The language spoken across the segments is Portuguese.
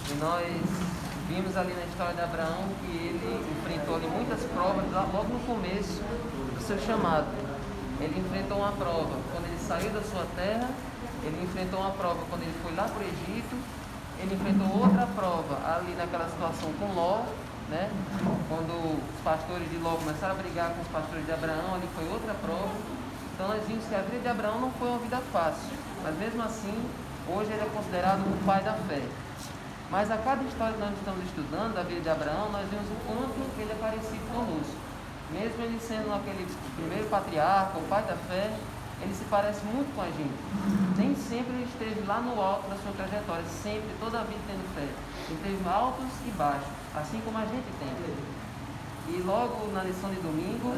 E nós vimos ali na história de Abraão que ele enfrentou ali muitas provas logo no começo do seu chamado. Ele enfrentou uma prova quando ele saiu da sua terra, ele enfrentou uma prova quando ele foi lá para o Egito, ele enfrentou outra prova ali naquela situação com Ló, né? Quando os pastores de Ló começaram a brigar com os pastores de Abraão, ali foi outra prova. Então nós vimos que a vida de Abraão não foi uma vida fácil, mas mesmo assim, hoje ele é considerado o pai da fé. Mas a cada história que nós estamos estudando da vida de Abraão, nós vemos o quanto ele é parecido conosco. Mesmo ele sendo aquele primeiro patriarca, o pai da fé, ele se parece muito com a gente. Nem sempre ele esteve lá no alto da sua trajetória, sempre, toda a vida tendo fé. Ele teve altos e baixos, assim como a gente tem. E logo na lição de domingo,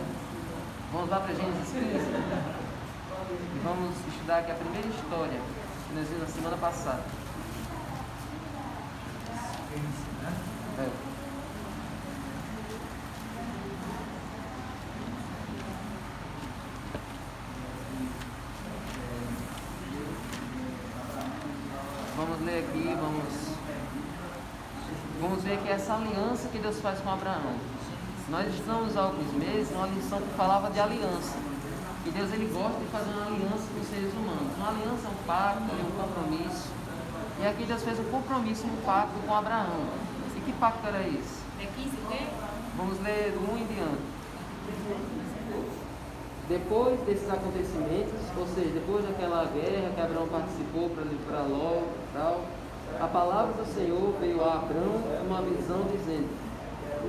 vamos lá para Gênesis 15. E vamos estudar aqui a primeira história que nós vimos na semana passada. Vamos ler aqui, vamos ver aqui essa aliança que Deus faz com Abraão. Nós estamos há alguns meses numa lição que falava de aliança. E Deus ele gosta de fazer uma aliança com os seres humanos. Uma aliança é um pacto, é um compromisso. E aqui Deus fez um compromisso, um pacto com Abraão. E que pacto era esse? É 15 o quê? Vamos ler do 1 em diante. Depois desses acontecimentos, ou seja, depois daquela guerra que Abraão participou para livrar Ló e tal, a palavra do Senhor veio a Abraão numa visão dizendo: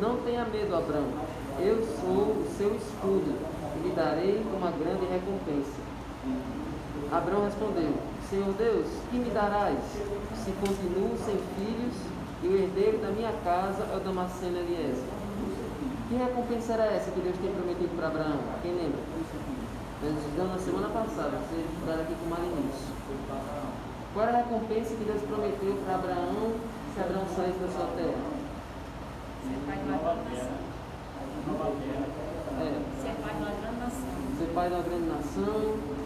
não tenha medo, Abraão, eu sou o seu escudo e lhe darei uma grande recompensa. Abraão respondeu: Senhor Deus, que me darás se continuo sem filhos e o herdeiro da minha casa é o Damasceno Eliezer? Que recompensa era essa que Deus tem prometido para Abraão? Quem lembra? Nós estudamos na semana passada, vocês estudaram aqui com o Marinício. Qual era a recompensa que Deus prometeu para Abraão se Abraão saísse da sua terra? Ser pai de uma grande nação. Ser pai de uma grande nação. Ser pai de uma grande nação,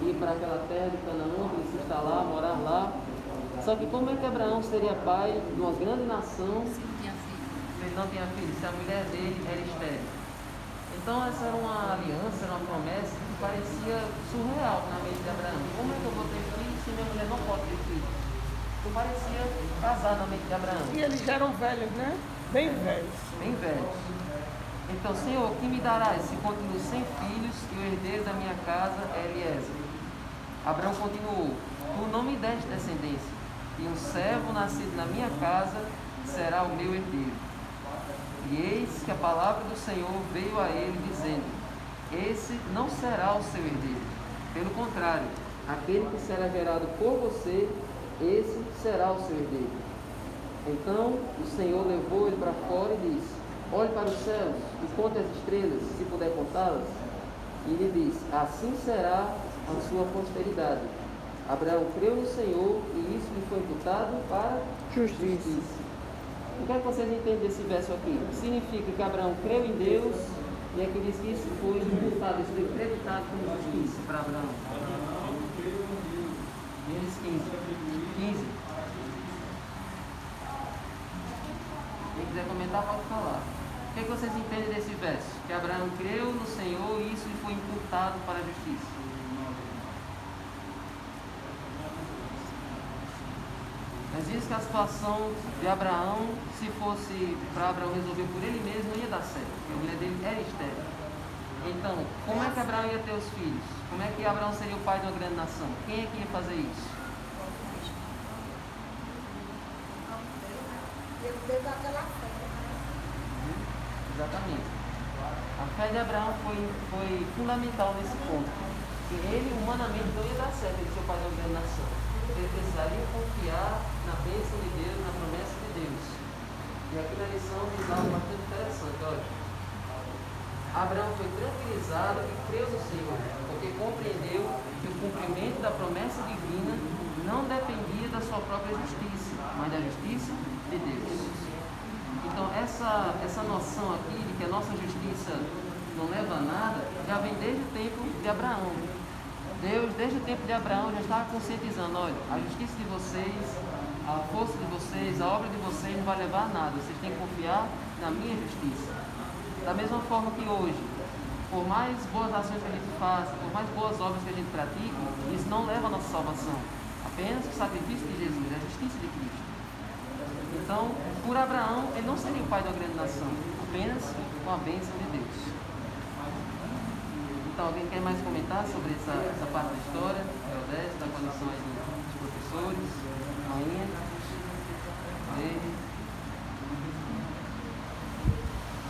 ir para aquela terra de Canaã, ele se instalar, morar lá. Só que como é que Abraão seria pai de uma grande nação Se não tinha filho. se ele não tinha filho, se a mulher dele era estéril? Então essa era uma aliança, era uma promessa que parecia surreal na mente de Abraão. Como é que eu vou ter filho se minha mulher não pode ter filho? Então parecia casar na mente de Abraão. E eles já eram velhos, né? Bem velhos. Bem velhos. Então, Senhor, que me darás se continuo sem filhos e o herdeiro da minha casa é Eliezer? Abraão continuou: tu não me deste descendência, e um servo nascido na minha casa será o meu herdeiro. E eis que a palavra do Senhor veio a ele, dizendo: esse não será o seu herdeiro. Pelo contrário, aquele que será gerado por você, esse será o seu herdeiro. Então o Senhor levou ele para fora e disse: olhe para os céus e conte as estrelas, se puder contá-las. E ele disse: assim será a sua posteridade. Abraão creu no Senhor e isso lhe foi imputado para justiça. O que é que vocês entendem desse verso aqui? Significa que Abraão creu em Deus e aqui diz que isso foi imputado, isso foi acreditado como justiça para Abraão. Gênesis 15. Quem quiser comentar, pode falar. O que é que vocês entendem desse verso? Que Abraão creu no Senhor e isso lhe foi imputado para a justiça. Mas diz que a situação de Abraão, se fosse para Abraão resolver por ele mesmo, não ia dar certo, porque a mulher dele era estéril. Então, como é que Abraão ia ter os filhos? Como é que Abraão seria o pai de uma grande nação? Quem é que ia fazer isso? Ele teve aquela fé. Exatamente. A fé de Abraão foi fundamental nesse ponto. Porque ele, humanamente, não ia dar certo ele ser o pai de uma grande nação. Ele precisaria confiar na bênção de Deus, na promessa de Deus. E aqui na lição diz algo bastante interessante, olha. Abraão foi tranquilizado e creu no Senhor, porque compreendeu que o cumprimento da promessa divina não dependia da sua própria justiça, mas da justiça de Deus. Então essa noção aqui de que a nossa justiça não leva a nada, já vem desde o tempo de Abraão. Deus, desde o tempo de Abraão, já estava conscientizando: olha, a justiça de vocês a força de vocês, a obra de vocês não vai levar a nada. Vocês têm que confiar na minha justiça. Da mesma forma que hoje, por mais boas ações que a gente faça, por mais boas obras que a gente pratique, isso não leva a nossa salvação. Apenas o sacrifício de Jesus, a justiça de Cristo. Então, por Abraão, ele não seria o pai de uma grande nação, apenas com a bênção de Deus. Então, alguém quer mais comentar sobre essa parte da história? Teodésio, da condição aí dos professores, Rainha, David.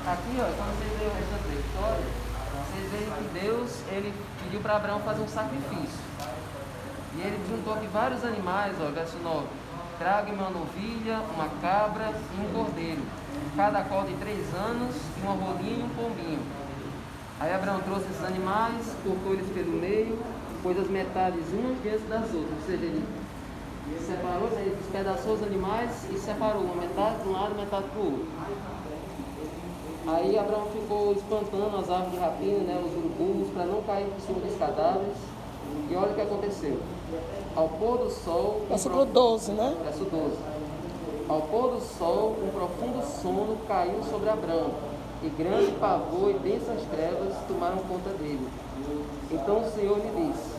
Aqui, ó, quando vocês veem o restante da história, vocês veem que Deus, ele pediu para Abraão fazer um sacrifício. E ele juntou aqui vários animais, ó, verso 9. Traga-me uma novilha, uma cabra e um cordeiro, cada qual de 3 anos, e uma rolinha e um pombinho. Aí Abraão trouxe esses animais, cortou eles pelo meio, pôs as metades umas diante das outras. Ou seja, ele separou, ele despedaçou os animais e separou uma metade de um lado e metade do outro. Aí Abraão ficou espantando as aves de rapina, né, os urubus, para não cair por cima dos cadáveres. E olha o que aconteceu. Ao pôr do sol... Versículo 12, né? Verso 12. Ao pôr do sol, um profundo sono caiu sobre Abraão, e grande pavor e densas trevas tomaram conta dele. Então o Senhor lhe disse: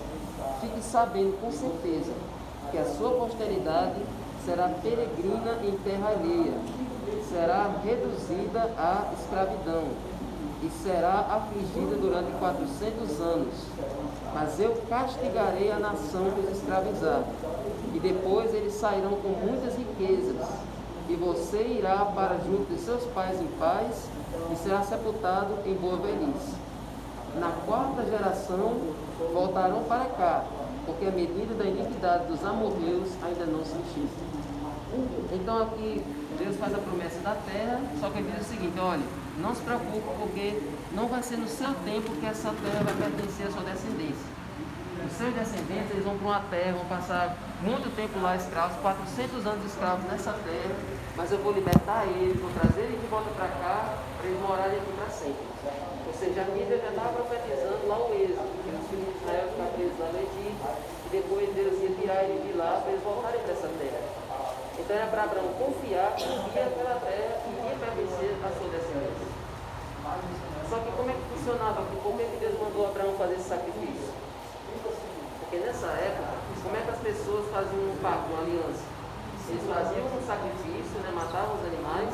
fique sabendo com certeza que a sua posteridade será peregrina em terra alheia, será reduzida à escravidão e será afligida durante 400 anos. Mas eu castigarei a nação que os escravizar, e depois eles sairão com muitas riquezas, e você irá para junto de seus pais em paz, e será sepultado em boa velhice. Na 4ª geração voltarão para cá, porque a medida da iniquidade dos amorreus ainda não se encheu. Então aqui Deus faz a promessa da terra, só que ele diz o seguinte: olha, não se preocupe, porque não vai ser no seu tempo que essa terra vai pertencer à sua descendência. Os seus descendentes, eles vão para uma terra, vão passar muito tempo lá escravos, 400 anos escravos nessa terra, mas eu vou libertar eles, vou trazer eles de volta para cá, para eles morarem aqui para sempre. Ou seja, aqui Deus já estava profetizando lá o êxodo, que os filhos de Israel ficaram presos lá no Egito, e depois Deus ia tirar eles de lá para eles voltarem para essa terra. Então era para Abraão confiar que aquela terra iria pertencer à sua descendência. Só que como é que funcionava? Por que Deus mandou Abraão fazer esse sacrifício? Porque nessa época, como é que as pessoas faziam um pacto, uma aliança? Eles faziam um sacrifício, né, matavam os animais,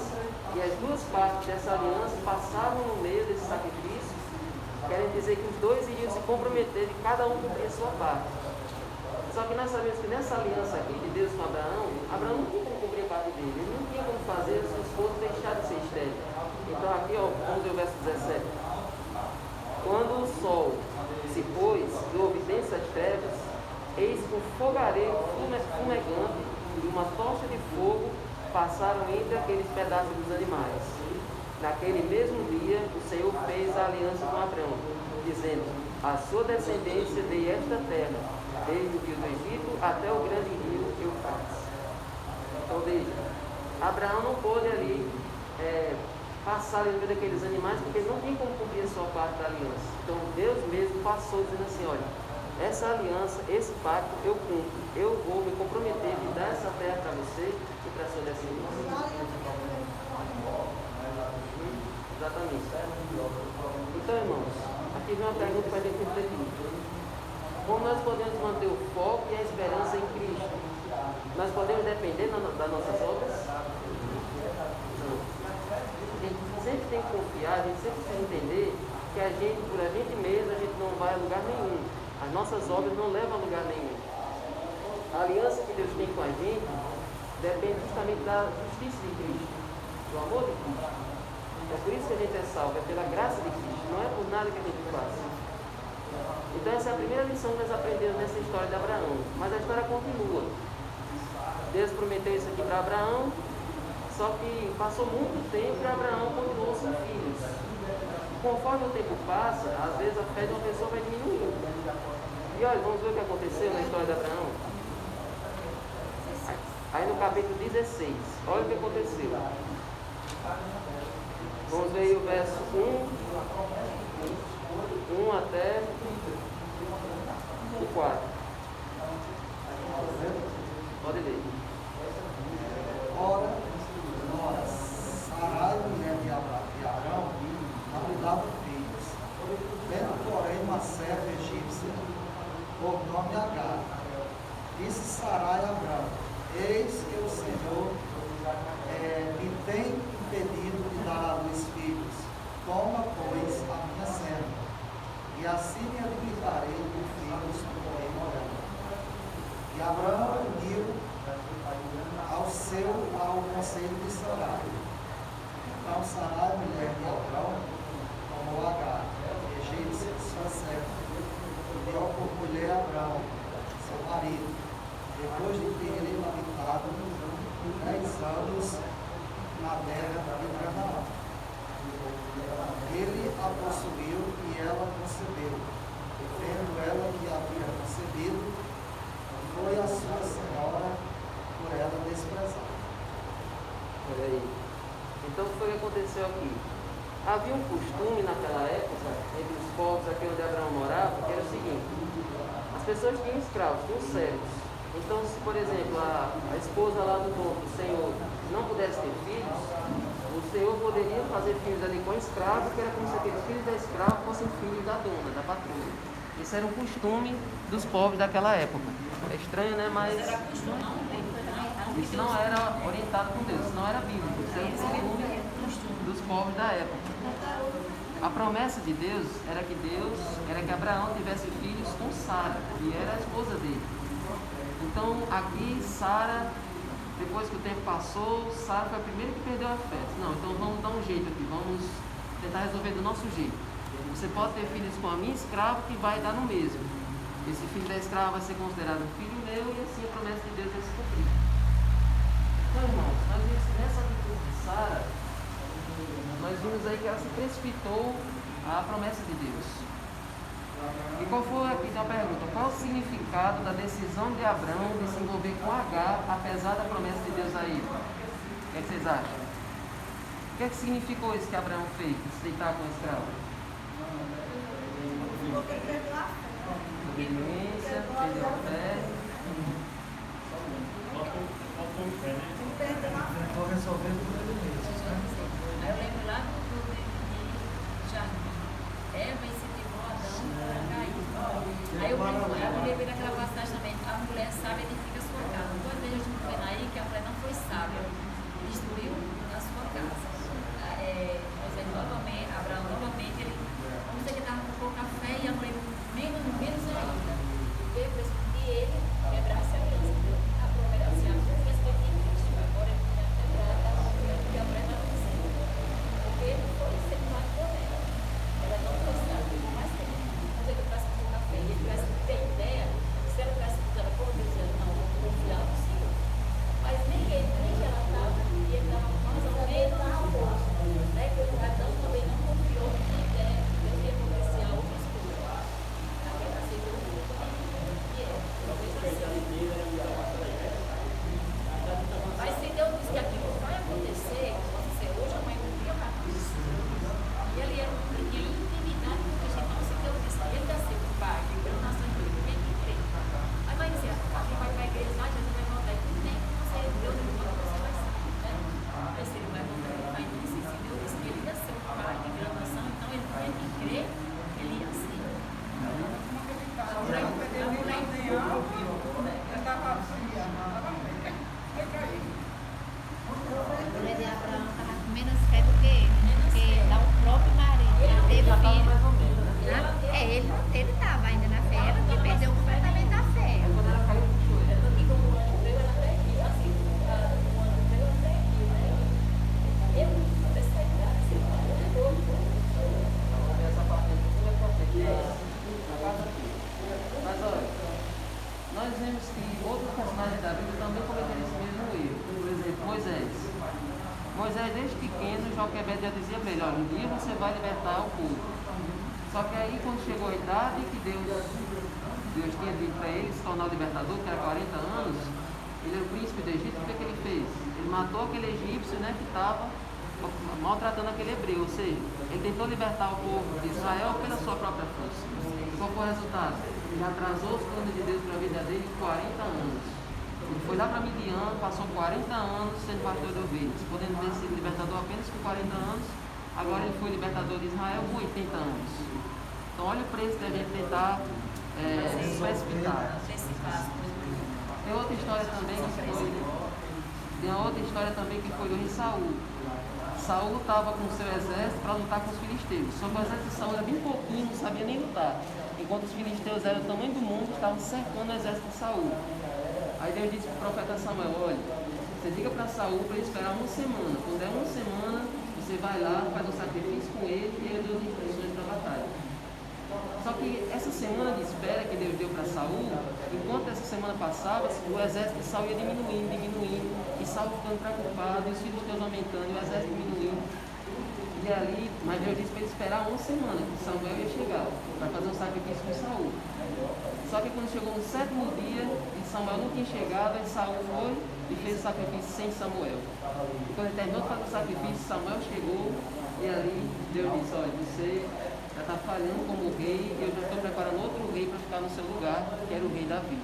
e as duas partes dessa aliança passavam no meio desse sacrifício, querem dizer que os dois iriam se comprometer de cada um cumprir a sua parte. Só que nós sabemos que nessa aliança aqui de Deus com Abraão, Abraão não tinha como cumprir a parte dele, ele não tinha como fazer o seu esposo deixar de ser estéril. Então aqui, ó, vamos ver o verso 17. Quando o sol se pôs e houve densas trevas, eis que um fogareiro fumegante e uma tocha de fogo passaram entre aqueles pedaços dos animais. Naquele mesmo dia, o Senhor fez a aliança com Abraão, dizendo: a sua descendência dei esta terra, desde o rio do Egito até o grande rio Eufrates. Então veja, Abraão não pôde ali passar ali no meio daqueles animais, porque ele não tinha como cumprir a sua parte da aliança. Então Deus mesmo passou dizendo assim: olha, essa aliança, esse pacto eu cumpro, eu vou me comprometer de dar essa terra para você e para a sua descendência. Exatamente. Então, irmãos, aqui vem uma pergunta para a gente refletir. Como nós podemos manter o foco e a esperança em Cristo? Nós podemos depender das nossas obras? Não. A gente sempre tem que confiar, a gente sempre tem que entender que a gente, por a gente mesmo, a gente não vai a lugar nenhum. As nossas obras não levam a lugar nenhum. A aliança que Deus tem com a gente depende justamente da justiça de Cristo, do amor de Cristo. É por isso que a gente é salvo, é pela graça de Cristo, não é por nada que a gente faça. Então essa é a primeira lição que nós aprendemos nessa história de Abraão. Mas a história continua. Deus prometeu isso aqui para Abraão, só que passou muito tempo e Abraão continuou sem filhos. Conforme o tempo passa, às vezes a fé de uma pessoa vai diminuindo. E olha, vamos ver o que aconteceu na história de Abraão. Aí no capítulo 16, olha o que aconteceu. Vamos ver aí o verso 1 até o 4. Pode ler. Ora, Sarai, mulher de Abrão, não lhe dava filhos. Vendo, porém, uma serva egípcia, por nome Agar, disse Sarai a Abrão: eis que o Senhor me tem impedido de dar à luz filhos. Toma, pois, a minha serva, e assim me alimentarei de filhos do rei moreno. E Abraão uniu ao conselho de Sarai. Então Sarai, mulher de Abrão, tomou Agar, egípcia, sua serva, e deu por mulher Abrão, seu marido, depois de terem habitado 10 anos na terra de Canaã. Ele a possuiu e ela concebeu. E vendo ela que havia concebido, foi a sua senhora por ela desprezada. Olha aí. Então, o que foi que aconteceu aqui? Havia um costume naquela época, entre os povos aqui onde Abraão morava, que era o seguinte: as pessoas tinham escravos, tinham servos. Então, se, por exemplo, a esposa lá do dono, do senhor, não pudesse ter filhos, o senhor poderia fazer filhos ali com escravos, que era como se aqueles filhos da escrava fossem filhos da dona, da patroa. Esse era um costume dos povos daquela época. É estranho, né? Mas isso não era orientado por Deus, isso não era bíblico, isso era um costume dos povos da época. A promessa de Deus era que Abraão tivesse filhos com Sara, que era a esposa dele. Então aqui Sara, depois que o tempo passou, Sara foi a primeira que perdeu a fé. Não, então vamos dar um jeito aqui, vamos tentar resolver do nosso jeito. Você pode ter filhos com a minha escrava, que vai dar no mesmo. Esse filho da escrava vai ser considerado um filho meu, e assim a promessa de Deus vai se cumprir. Então, irmãos, nós vimos que nessa atitude de Sara, nós vimos aí que ela se precipitou à promessa de Deus. E qual foi, aqui tem uma pergunta, qual o significado da decisão de Abraão de se envolver com Agar, apesar da promessa de Deus a ele? O que vocês acham? O que é que significou isso que Abraão fez, de se deitar com o escravo? Obediência, perdeu a fé. Estou resolvendo o problema, né? Eu lembro lá do jardim. Eva incentivou Adão para cair. Aí eu me lembrei daquela passagem também. A mulher sábia edifica a sua casa. Duas vezes a gente vê aí que a mulher não foi sábia. Destruiu a sua casa. Abraão novamente, vamos dizer que estava com pouca fé e a mulher menos ainda. Veio para que ele quebrasse a aliança. A promessa assim, a mulher foi que agora ele tinha quebrado a mulher estava dizendo. Porque não foi sempre mais promessa. Ela não foi sábia, mas tem. Vamos dizer que ele tivesse com pouca fé e ele tivesse que ter ideia, se ela tivesse dizendo, pô, Deus, não, eu vou confiar no Senhor. Mas nem ela estava, e ele estava mais ou menos na força. Né? Porque Adão também não confiou na ideia que Deus ia providenciar outras coisas. Até para ser mas se Deus diz que aquilo vai acontecer, pode ser hoje, amanhã, um dia vai acontecer. E ele tinha intimidade com Deus. Então, se Deus diz que ele dá seu pai, que eu nasci em Deus, tem que crer. Aí vai dizer, alguém vai para a igreja, a gente vai voltar. E não tem como ser Deus, não você vai ser. Né? Aí se ele vai voltar, aí diz, se Deus diz que ele dá seu pai, que é nação, então ele tem que crer, ele ia ser. A mulher de Abraão estava com menos fé do que ele, porque dá o próprio marido. Ele teve filho. Mais ou menos, né? Ele estava ainda na fé, ela que perdeu completamente a fé. Quando ela caiu, puxou ele. E como o ano veio, ela até riu, assim, o ano veio, ela até riu, né? Eu, dessa idade, assim, Vamos ver essa parte aqui, como é importante. Mas olha, nós vemos que outros personagens da Bíblia também cometeram esse mesmo erro. Por exemplo, Moisés. Moisés, desde pequeno, Joquebed já dizia para ele: olha, um dia você vai libertar o povo. Só que aí, quando chegou a idade que Deus tinha dito para ele se tornar o libertador, que era 40 anos, ele era o príncipe do Egito. O que ele fez? Ele matou aquele egípcio, né, que estava maltratando aquele hebreu. Ou seja, ele tentou libertar o povo de Israel pela sua própria força. Qual foi o resultado? Ele atrasou os planos de Deus para a vida dele 40 anos. Ele foi lá para Midian, passou 40 anos sendo pastor de ovelhas, podendo ter sido libertador apenas com 40 anos, agora ele foi libertador de Israel com 80 anos. Então olha o preço da gente tentar se precipitar. Tem outra história também que foi do rei Saul. Saul estava com o seu exército para lutar com os filisteus. Só que o exército de Saul era bem pouquinho, não sabia nem lutar. Enquanto os filisteus eram do tamanho do mundo, estavam cercando o exército de Saul. Aí Deus disse para o profeta Samuel: olha, você diga para Saul para ele esperar uma semana. Quando der uma semana, você vai lá, faz um sacrifício com ele e ele deu as instruções para a batalha. Só que essa semana de espera que Deus deu para Saul, enquanto essa semana passava, o exército de Saul ia diminuindo, e Saul ficando preocupado, e os filisteus aumentando, e o exército diminuindo. E ali, mas Deus disse para ele esperar uma semana, que Samuel ia chegar, para fazer um sacrifício com Saul. Só que quando chegou no 7º dia, e Samuel não tinha chegado, aí Saul foi e fez o sacrifício sem Samuel. E quando ele terminou de fazer o sacrifício, Samuel chegou, e ali Deus disse: olha, você já está falhando como rei, e eu já estou preparando outro rei para ficar no seu lugar, que era o rei Davi.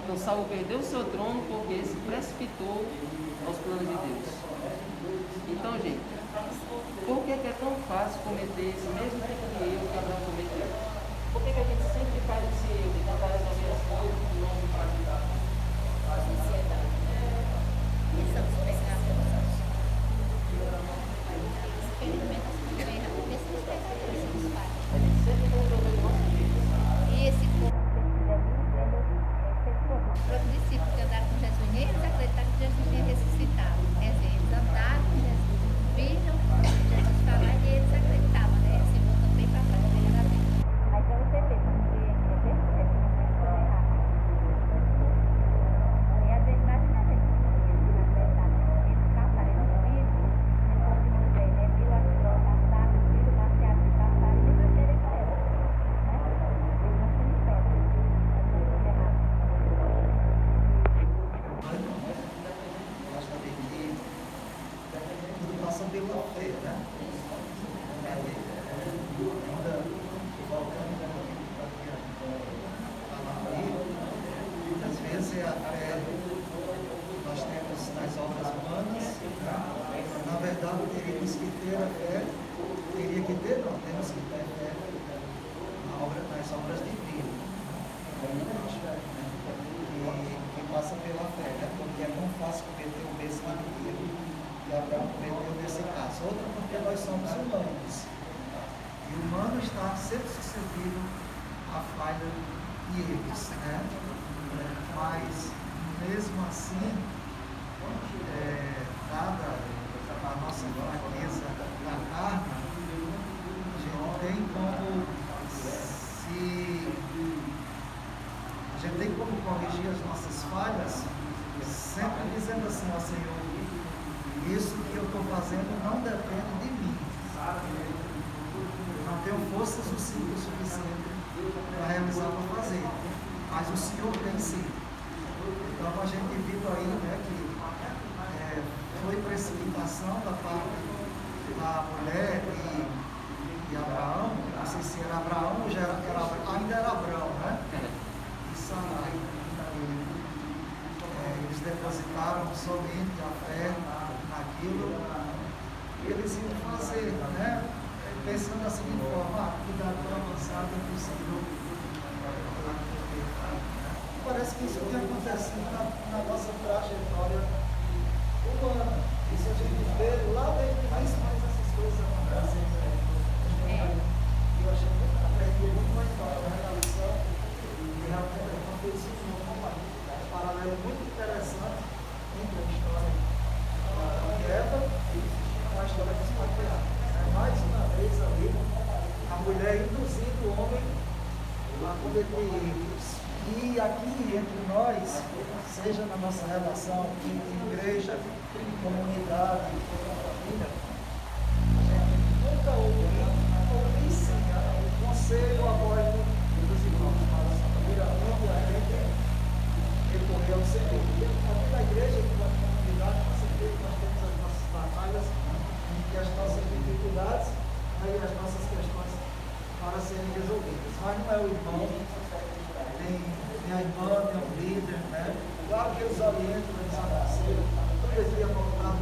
Então Saul perdeu o seu trono porque ele se precipitou aos planos de Deus. Então, gente, por que é tão fácil cometer esse mesmo tipo de erro que Abraão cometeu? Por que a gente sempre faz esse erro de tentar resolver as coisas em nome de praticidade? Ansiedade. Pensamos pecados. Experimenta as primeiras, porque se os pecadores são os pais. A gente sempre vai resolver do nosso jeito. E esse povo o próprio discípulo que andaram com Jesus, nem eles acreditaram que Jesus tinha ressuscitado. Quer dizer, eles andaram com Jesus, viram Jesus falar e eles acreditavam, né? Assim, voltando bem para trás, bem na vida. Aí para você ver, como que é perfeito, não é coisa errada. E às vezes, imagina a gente, na verdade, eles passaram, eles viram, depois de Moisés, né? Viu a flor passar, viu o baseado de passar, e eles não querem pedra, né? Eles não têm pedra. É muito errado. Nós também que tudo passa pela fé, né? Ainda voltando muitas vezes é a fé que nós temos nas obras humanas. Na verdade, teríamos que ter a fé, temos que ter fé nas obras divinas. Que passa pela fé, né? Porque é tão fácil cometer o mesmo erro que Abraão cometeu nesse caso. Outra porque nós somos humanos. E o humano está sempre suscetível à falha e erros, né? Mas, mesmo assim, dada a nossa fraqueza da carne, a gente tem como corrigir as nossas falhas, sempre dizendo assim: ó Senhor, isso que eu estou fazendo não depende de mim. Eu não tenho forças o suficiente para realizar o que eu fazer, mas o Senhor tem sim. Então a gente viu aí, né, que foi precipitação da parte da mulher e Abraão. Não sei se era Abraão ou ainda era Abraão, né? E Sarai. Eles depositaram somente a fé naquilo que eles iam fazer, né? Pensando da seguinte forma: que dá tão avançado é possível. Parece que isso tem acontecido na nossa trajetória humana. Isso a gente vê lá desde mais essas coisas acontecem. Eu achei que aprendi muito mais na lição e realmente aconteceu isso no comando. Um paralelo muito interessante entre a história de Eva e a história dos patriarcas. Mais uma vez ali, a mulher induzindo o homem a cometer erros. E aqui entre nós, seja na nossa relação em igreja, em comunidade, em família, a gente nunca ouvi sim o conselho, a voz dos irmãos para a família, onde a gente recorrer ao Senhor. E aqui na igreja, na comunidade, com certeza nós temos as nossas batalhas e as nossas dificuldades e as nossas questões para serem resolvidas. Mas não é o irmão, nem a irmã, nem o líder, né? claro que eles orientam, eles aconselham, tudo eles iam colocar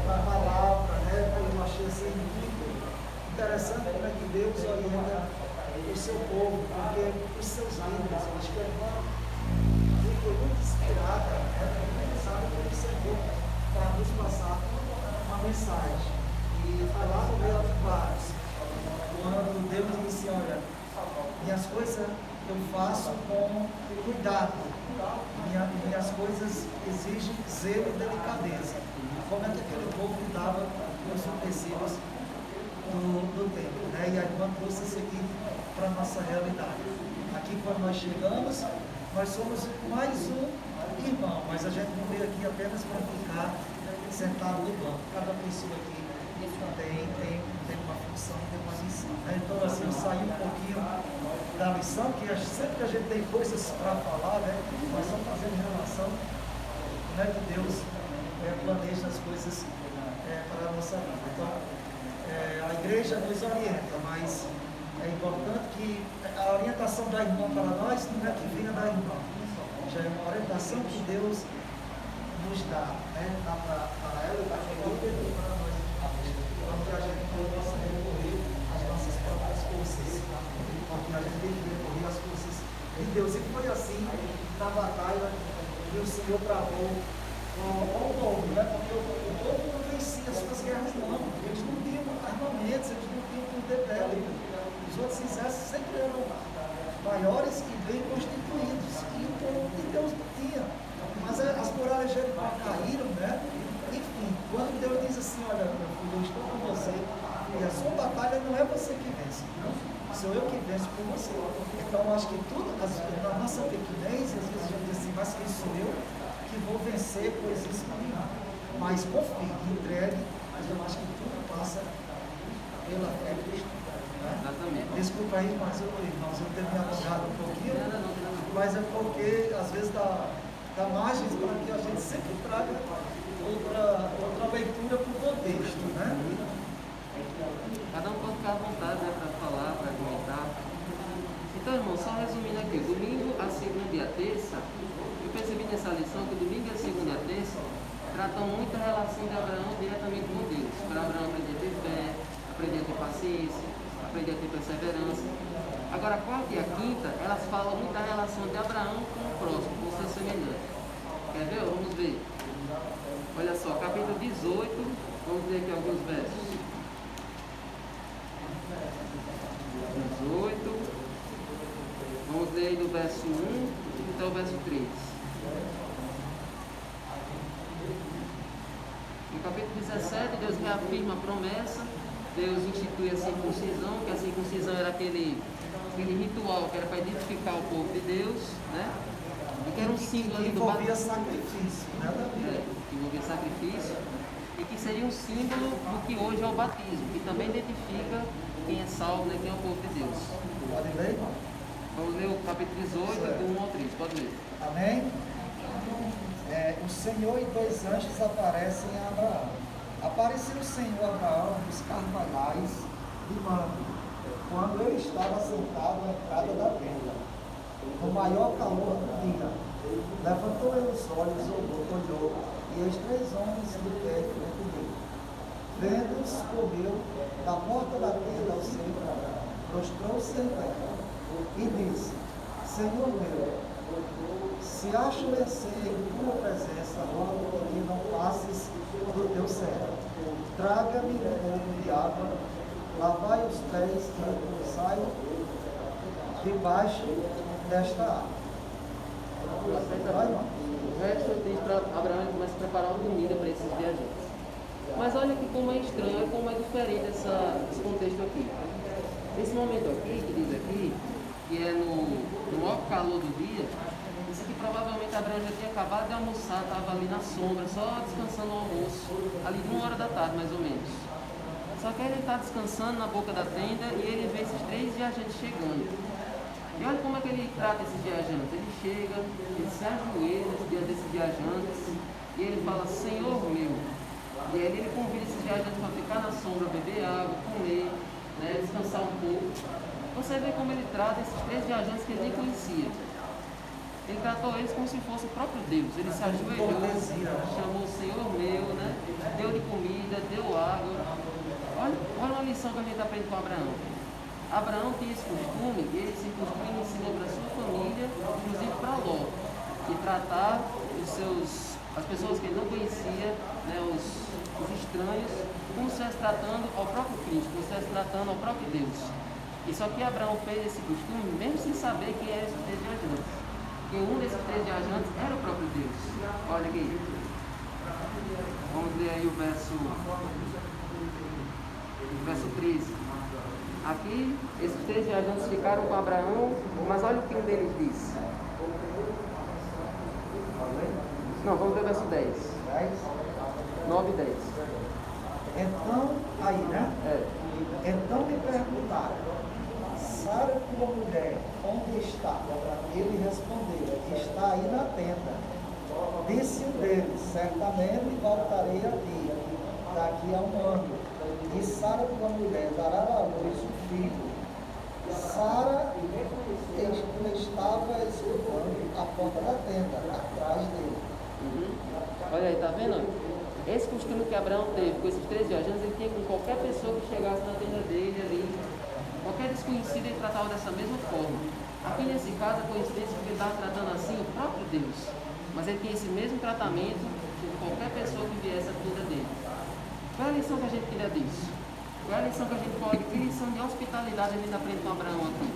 para a palavra, né? Eu achei assim interessante como é que Deus orienta o seu povo, porque os seus líderes, eu acho que a irmã foi muito inspirada, sabe, pelo Senhor, para nos passar uma mensagem. E foi lá no meio de vários, quando Deus disse, olha, minhas coisas eu faço com cuidado, minhas coisas exigem zelo e delicadeza. Como é que aquele povo lidava com os utensílios do templo, né? E a irmã trouxe isso aqui para a nossa realidade. Aqui, quando nós chegamos, nós somos mais um irmão, mas a gente não veio aqui apenas para ficar sentado no banco. Cada pessoa aqui tem uma função, tem uma missão, né? Então, assim, eu saí um pouquinho da lição, que sempre que a gente tem coisas para falar, né? Nós estamos fazendo relação, como é que Deus planeja as coisas para a nossa vida. Então, a igreja nos orienta, mas é importante que a orientação da irmã para nós não é que venha da irmã, já é uma orientação que Deus nos dá, né? Dá para ela e dá para nós. Então, que a gente não possa recorrer às nossas próprias forças, porque a gente tem que recorrer às forças de Deus. E foi assim na batalha que o Senhor travou com o povo, né? Porque o povo não vencia as suas guerras, não. Eles não tinham armamentos, eles não tinham poder bélico. Os outros exércitos sempre eram maiores e bem constituídos. E o povo de Deus não tinha. Mas as muralhas de Jericó caíram, né? Enfim, quando Deus diz assim, olha, meu filho, eu estou com você, e a sua batalha não é você que vence, não? Sou eu que venço por você. Então, acho que tudo, na nossa pequenez, às vezes a gente diz assim, mas quem sou eu que vou vencer, pois isso não. Mas confie, entregue, mas eu acho que tudo passa pela fé cristã. Né? Exatamente. Desculpa aí, mas irmãos, eu tenho me alongado um pouquinho, mas é porque às vezes dá margens para que a gente sempre traga outra leitura para o contexto, né? Cada um pode ficar à vontade, né, para falar, para comentar. Então, irmão, só resumindo aqui, domingo, a segunda e a terça, eu percebi nessa lição que domingo, a segunda e a terça tratam muito a relação de Abraão diretamente com Deus. Para Abraão aprender a ter fé, aprender a ter paciência, aprender a ter perseverança. Agora, a quarta e a quinta, elas falam muito da relação de Abraão com o próximo, com o seu semelhante. Quer ver? Vamos ver. Olha só, capítulo 18, vamos ler aqui alguns versos. 18, vamos ler do verso 1 até o verso 3. No capítulo 17, Deus reafirma a promessa, Deus institui a circuncisão, que a circuncisão era aquele ritual que era para identificar o povo de Deus, né? E que era um símbolo ali do envolvia sacrifício, né? Que envolvia sacrifício, e que seria um símbolo do que hoje é o batismo, que também identifica quem é salvo, né? Quem é o povo de Deus. Pode ler? Vamos ler o capítulo 18, do 1 ao 3, pode ler. Amém? O Senhor e dois anjos aparecem a Abraão. Apareceu o Senhor a Abraão nos carvalhais de Mamre, quando ele estava sentado na entrada da tenda, no maior calor do dia. Levantou ele os olhos, olhou, e os três homens de pé diante dele. Vendo-os, correu da porta da tenda ao centro, prostrou-se em terra e disse: Senhor meu, se acho vencer em tua presença, rogo que não passes do teu servo. Traga-me um pouco de água, lavai os pés e saio debaixo desta água. O resto diz para Abraão, ele começa a preparar uma comida para esses viajantes. Mas olha que como é estranho, como é diferente esse contexto aqui. Esse momento aqui, que diz aqui, que é no maior calor do dia, isso aqui provavelmente Abraão já tinha acabado de almoçar, estava ali na sombra, só descansando o almoço, ali de 1 hora da tarde mais ou menos. Só que ele está descansando na boca da tenda e ele vê esses três viajantes chegando. E olha como é que ele trata esses viajantes. Ele chega, ele se ajoelha diante desses viajantes e ele fala: Senhor meu. E aí ele convida esses viajantes para ficar na sombra, beber água, comer, né, descansar um pouco. Você vê como ele trata esses três viajantes que ele nem conhecia. Ele tratou eles como se fosse o próprio Deus. Ele se ajoelhou, chamou o Senhor meu, né? Deu de comida, deu água. Olha uma lição que a gente aprende com Abraão. Abraão tinha esse costume, e esse costume ensinou para a sua família, inclusive para Ló, de tratar as pessoas que ele não conhecia, né, os estranhos, como se estivesse tratando ao próprio Cristo, como se estivesse tratando ao próprio Deus. E só que Abraão fez esse costume, mesmo sem saber quem eram esses 3 viajantes. E um desses 3 viajantes era o próprio Deus. Olha aqui. Vamos ler aí o verso 13. Aqui, esses 3 viajantes ficaram com Abraão, mas olha o que um deles disse. Não, vamos ler o verso 10. 9 e 10. Então, aí, né? Então me perguntaram, Sara, tua mulher, onde está? Ele respondeu, está aí na tenda. Disse o dele, certamente voltarei a ti, daqui a 1 ano. E Sara, tua mulher, dará à luz um filho. Sara estava escutando a porta da tenda, atrás dele. Olha aí, tá vendo? Esse costume que Abraão teve com esses 3 viajantes, ele tinha com qualquer pessoa que chegasse na tenda dele ali. Qualquer desconhecido ele tratava dessa mesma forma. Aqui nesse caso, a coincidência porque ele estava tratando assim o próprio Deus. Mas ele tinha esse mesmo tratamento com qualquer pessoa que viesse à tenda dele. Qual é a lição que a gente tira disso? Qual é a lição que a gente pode... Que lição de hospitalidade a gente aprende com Abraão aqui?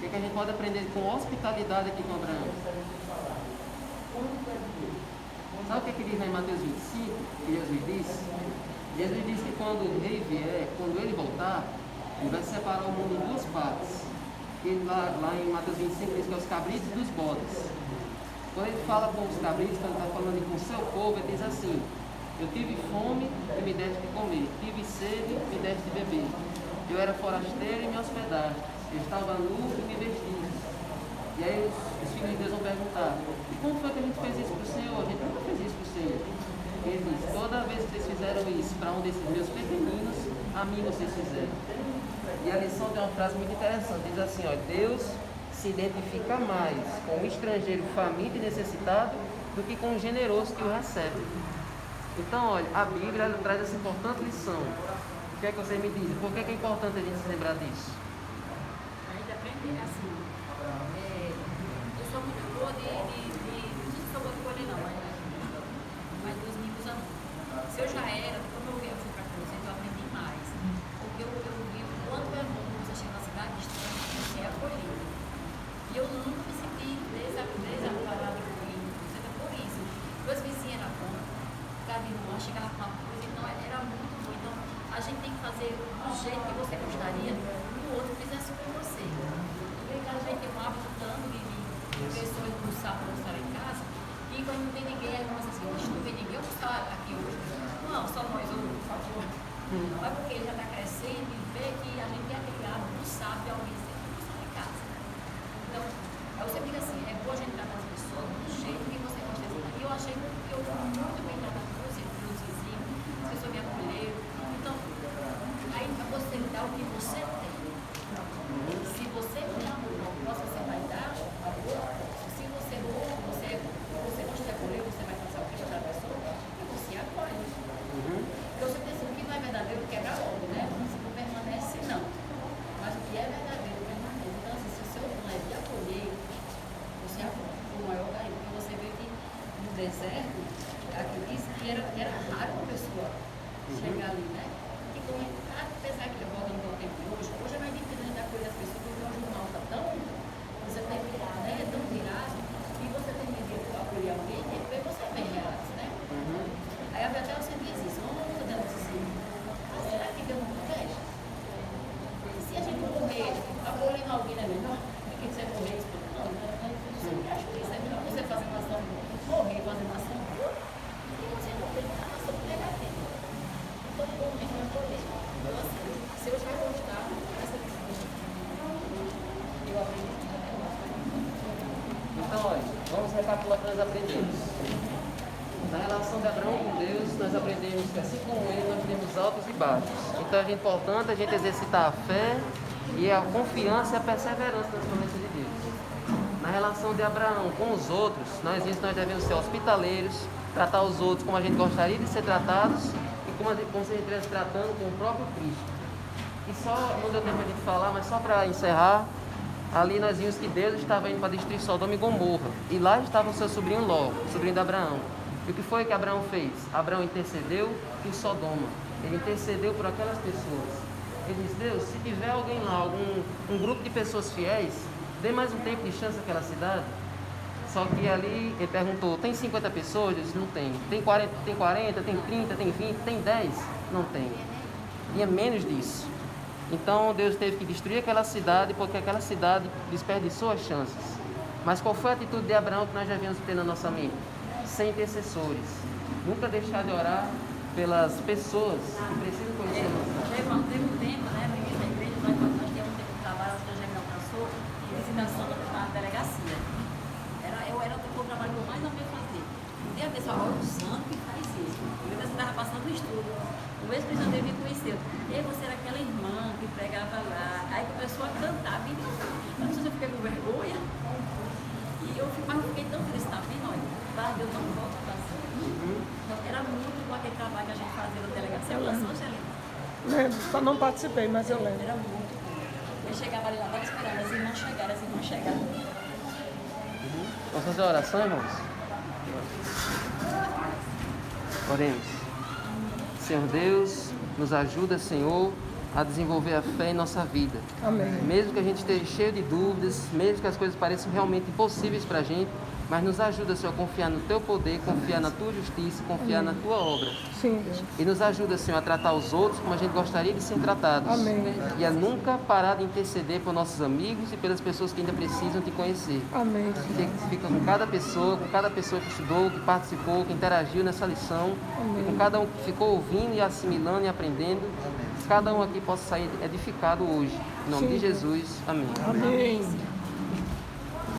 O que a gente pode aprender com hospitalidade aqui com Abraão? Sabe o que diz lá em Mateus 25, que Jesus disse? Jesus disse que quando o rei vier, quando ele voltar, ele vai separar o mundo em 2 partes. E lá em Mateus 25 diz que é os cabritos dos bodes. Quando ele fala com os cabritos, quando ele está falando com o seu povo, ele diz assim: eu tive fome e me deste de comer, tive sede e me deste de beber. Eu era forasteiro e me hospedaste, eu estava nu e me vestiste. E aí os filhos de Deus vão perguntar: e como foi que a gente fez isso para o Senhor? A gente nunca fez isso para o Senhor. Ele diz: toda vez que vocês fizeram isso para um desses meus pequeninos, a mim vocês fizeram. E a lição tem uma frase muito interessante, diz assim: ó, Deus se identifica mais com o estrangeiro faminto e necessitado do que com o generoso que o recebe. Então, olha, a Bíblia ela traz essa importante lição. O que é que você me diz? Por que é importante a gente se lembrar disso? A gente aprende assim. Eu sou muito boa não sou boa de colher não, mas Deus me usa muito. Se eu já era, como eu fui para a cruz, eu aprendi mais. Porque eu vi o quanto é bom você chegar na cidade distante, você é acolhido. E eu nunca me senti desamparada com isso. Por isso, duas vizinhas na ponta, cada irmã chegava com uma coisa, então era muito bom. Então a gente tem que fazer do jeito que você gostaria que o outro fizesse com você. Porque a gente tem um hábito tanto de pessoas almoçar para almoçar em casa, e quando não tem ninguém, aí nós assim, não tem ninguém almoçar aqui hoje. Não, só nós, por favor. Mas porque ele já está crescendo e vê que a gente tem aquele hábito, não sabe alguém sempre almoçar em casa. Então, eu sempre digo assim, é bom a gente tratar as pessoas do jeito que você gosta de tratar. E eu achei que eu fui muito bem tratado com os vizinhos, as pessoas me acolheram. Então, aí você dá o que você tem. Se você não gosta de ser vaidade, se você gosta de acolher, você vai fazer o que para a pessoa, e você acolhe. Então você pensa, o que não é verdadeiro quebra logo, né? Se não permanece, não. Mas o que é verdadeiro permanece. Então, assim, se o seu plano é de acolher, você acolhe com o maior carinho. Porque você vê que no deserto, aqui diz que era raro uma pessoa chegar ali, né? E como, apesar que eu volto no tempo de hoje é mais difícil de acolher as pessoas, porque o jornal está tão, você tem que tão virado, e você tem que acolher alguém, e depois você vem reais, né? Aí a Betel sempre diz isso, vamos fazer assim, será que deu uma festa? Se a gente morrer, acolhendo alguém não é melhor do que você morrer explorando? Não, eu sempre acho isso, é melhor você fazer uma ação, morrer fazendo uma ação boa, e você morrer fazendo uma ação negativa. Então, o povo tem que acolher. Então, assim, se eu já gostar, essa questão, eu aprendi. Então, olha, vamos recapitular o que nós aprendemos. Na relação de Abraão com Deus, nós aprendemos que assim como ele, nós temos altos e baixos. Então é importante a gente exercitar a fé e a confiança e a perseverança nas promessas de Deus. relação de Abraão com os outros, nós devemos ser hospitaleiros, tratar os outros como a gente gostaria de ser tratados e como se a gente estivesse tratando com o próprio Cristo. E só, não deu tempo de falar, mas só para encerrar, ali nós vimos que Deus estava indo para destruir Sodoma e Gomorra. E lá estava o seu sobrinho Ló, sobrinho de Abraão. E o que foi que Abraão fez? Abraão intercedeu em Sodoma. Ele intercedeu por aquelas pessoas. Ele disse: Deus, se tiver alguém lá, um grupo de pessoas fiéis, dê mais um tempo de chance àquela cidade. Só que ali ele perguntou: tem 50 pessoas? Eu disse: não tem. Tem 40, tem 30, tem 20, tem 10? Não tem. Tinha menos disso. Então Deus teve que destruir aquela cidade porque aquela cidade desperdiçou as chances. Mas qual foi a atitude de Abraão que nós já viemos ter na nossa mente? Sem intercessores. Nunca deixar de orar pelas pessoas que precisam conhecer nossa. Teve um tempo, né, no início da igreja, nós tínhamos um tempo de trabalho, a senhora já me alcançou, de visitação na delegacia. Eu era o trabalho que eu mais amei fazer. Um dia a pessoa, olha o santo que faz isso. Eu estava passando o estudo. O ex-prisioneiro me conheceu. E você era aquela irmã que pregava lá. Aí começou a cantar. Não sei se eu fiquei com vergonha. Mas eu fiquei tão feliz também, olha. Deus não volta para cima. Então, era muito bom aquele trabalho que a gente fazia na delegacia. Eu lembro. Lembro, só não participei, mas eu lembro. Era muito bom. Eu chegava ali lá, estava esperando as irmãs chegaram. Vamos fazer a oração, irmãos? Oremos. Senhor Deus, nos ajuda, Senhor, a desenvolver a fé em nossa vida. Amém. Mesmo que a gente esteja cheio de dúvidas, mesmo que as coisas pareçam realmente impossíveis para a gente, mas nos ajuda, Senhor, a confiar no Teu poder, confiar na Tua justiça, confiar na Tua obra. Sim, Deus. E nos ajuda, Senhor, a tratar os outros como a gente gostaria de ser tratados. Amém. E a nunca parar de interceder por nossos amigos e pelas pessoas que ainda precisam Te conhecer. Amém. Fica com cada pessoa que estudou, que participou, que interagiu nessa lição. Amém. Com cada um que ficou ouvindo e assimilando e aprendendo. Que cada um aqui possa sair edificado hoje. Em nome Sim. de Jesus. Amém. Amém.